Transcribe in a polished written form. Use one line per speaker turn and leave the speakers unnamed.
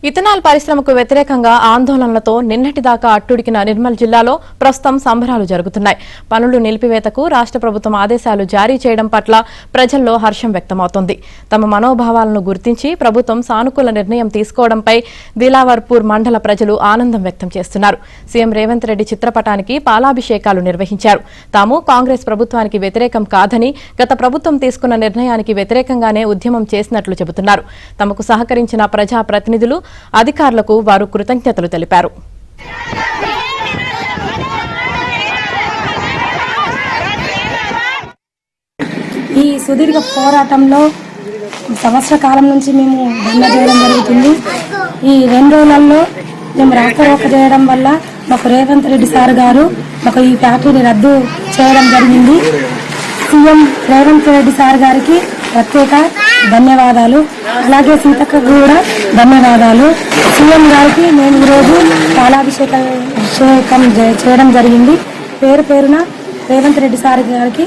Ethanol పరిశ్రమకు వ్యతిరేకంగా ఆందోళనలతో నిన్నటిదాకా అట్టుడికిన నిర్మల్ జిల్లాలో ప్రస్తుతం సంబరాలు జరుగుతున్నాయి. పనులు నిలిపివేతకు రాష్ట్ర ప్రభుత్వం ఆదేశాలు జారీ చేయడం పట్ల ప్రజల్లో హర్షం వ్యక్తమవుతోంది. తమ మనోభావాలను గుర్తించి ప్రభుత్వం సానుకూల నిర్ణయం తీసుకోవడంపై దిలావర్పూర్ మండల ప్రజలు ఆనందం వ్యక్తం చేస్తున్నారు. సీఎం రేవంత్ రెడ్డి చిత్రపటానికి పాలాభిషేకాలు నిర్వహించారు. తాము కాంగ్రెస్ ప్రభుత్వానికి వ్యతిరేకం కాదని, గత ప్రభుత్వం తీసుకున్న నిర్ణయానికి వ్యతిరేకంగానే ఉద్యమం చేసినట్లు చెబుతున్నారు. తమకు సహకరించిన ప్రజాప్రతినిధులు, అధికారులకు వారు కృతజ్ఞతలు తెలిపారు.
ఈ సుదీర్ఘ పోరాటంలో సంవత్సర కాలం నుంచి మేము ధర్నా చేయడం జరుగుతుంది. ఈ 2 రోజులలో మేము రాకపోక చేయడం వల్ల మాకు రేవంత్ రెడ్డి సార్ గారు మాకు ఈ ఫ్యాక్టరీని రద్దు చేయడం జరిగింది. సీఎం రేవంత్ రెడ్డి సార్ గారికి ప్రత్యేక ధన్యవాదాలు. అలాగే సీతక్క కూడా ధన్యవాదాలు. సీఎం గారికి మేము ఈరోజు పాలాభిషేకం చేయడం జరిగింది. పేరు పేరున రేవంత్ రెడ్డి సార్ గారికి